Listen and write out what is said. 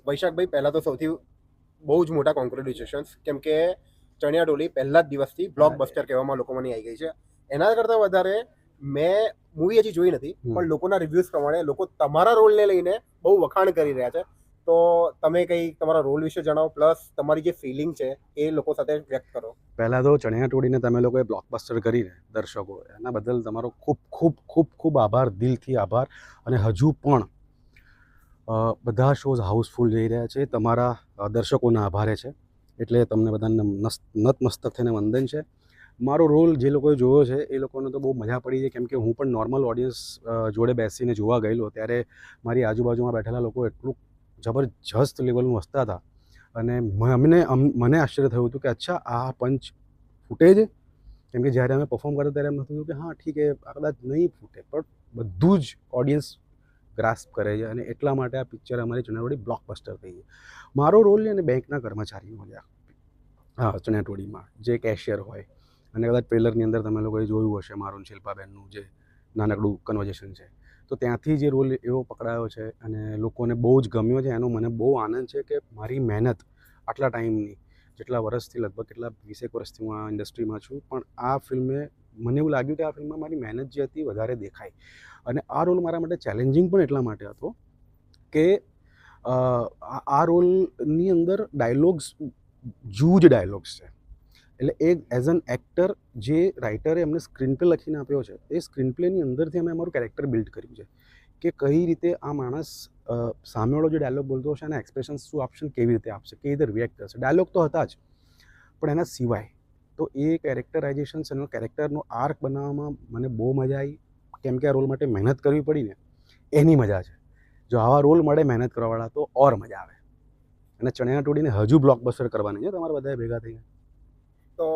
વૈશાખભાઈ, પહેલાં તો સૌથી બહુ જ મોટા કોંગ્રેચ્યુલેશન્સ, કેમ કે ચણિયા ટોળી પહેલા જ દિવસથી બ્લોકબસ્ટર કહેવામાં લોકો મને આવી ગઈ છે. એના કરતાં વધારે મેં મૂવી હજી જોઈ નથી, પણ લોકોના રિવ્યૂઝ પ્રમાણે લોકો તમારા રોલને લઈને બહુ વખાણ કરી રહ્યા છે. તો તમે કંઈ તમારા રોલ વિશે જણાવો, પ્લસ તમારી જે ફિલિંગ છે એ લોકો સાથે વ્યક્ત કરો. પહેલાં તો ચણિયા ટોળીને તમે લોકોએ બ્લોકબસ્ટર કરીને દર્શકો, એના બદલ તમારો ખૂબ ખૂબ ખૂબ ખૂબ આભાર, દિલથી આભાર. અને હજુ પણ બધા શોઝ હાઉસફુલ જઈ રહ્યા છે, તમારા દર્શકોના આભારે છે. એટલે તમને બધાને નતમસ્તક થઈને વંદન છે. મારો રોલ જે લોકોએ જોયો છે એ લોકોને તો બહુ મજા પડી છે, કેમ કે હું પણ નોર્મલ ઓડિયન્સ જોડે બેસીને જોવા ગયેલો, ત્યારે મારી આજુબાજુમાં બેઠેલા લોકો એટલું જબરજસ્ત લેવલનું હસતા હતા. અને મને આશ્ચર્ય થયું હતું કે અચ્છા આ પંચ ફૂટે છે. કેમ કે જ્યારે અમે પરફોર્મ કરતા ત્યારે એમ થતું કે હા ઠીક આ કદાચ નહીં ફૂટે, પણ બધું જ ઓડિયન્સ ગ્રાસ્પ કરે છે. અને એટલા માટે આ પિક્ચર અમારી ચણિયાટોળી બ્લોકબસ્ટર થઈ છે. મારો રોલ છે અને બેંકના કર્મચારીનો છે. હા, ચણિયાટોળીમાં જે કેશિયર હોય. અને કદાચ ટ્રેલરની અંદર તમે લોકોએ જોયું હશે મારું શિલ્પાબેનનું જે નાનકડું કન્વર્ઝેશન છે, તો ત્યાંથી જે રોલ એવો પકડાયો છે અને લોકોને બહુ જ ગમ્યો છે. એનો મને બહુ આનંદ છે કે મારી મહેનત આટલા ટાઈમની, જેટલા વર્ષથી, લગભગ કેટલા 20 વર્ષથી હું આ ઇન્ડસ્ટ્રીમાં છું, પણ આ ફિલ્મે મને એવું લાગ્યું કે આ ફિલ્મમાં મારી મહેનત જે હતી વધારે દેખાઈ. અને આ રોલ મારા માટે ચેલેન્જિંગ પણ એટલા માટે હતો કે આ રોલની અંદર ડાયલોગ્સ, જૂજ ડાયલોગ્સ છે. એટલે એક એઝ એન એક્ટર જે રાઇટરે એમને સ્ક્રીન પ્લે લખીને આપ્યો છે, એ સ્ક્રીન પ્લેની અંદરથી અમે અમારું કેરેક્ટર બિલ્ડ કર્યું છે કે કઈ રીતે આ માણસ સામેવાળો જે ડાયલોગ બોલતો હશે એના એક્સપ્રેશન્સ શું આપશે, કેવી રીતે આપશે, કેવી રીતે રિએક્ટ કરશે. ડાયલોગ તો હતા જ, પણ એના સિવાય તો એ કેરેક્ટરાઇઝેશન, એનો કેરેક્ટરનો આર્ક બનાવવામાં મને બહુ મજા આવી. કેમ કે આ રોલ માટે મહેનત કરવી પડી ને, એની મજા છે. જો આવા રોલ મળે મહેનત કરવાવાળા તો ઓર મજા આવે. અને ચણિયા ટોળીને હજુ બ્લોકબસ્ટર કરવાની છે તમારે બધાએ ભેગા થઈને. તો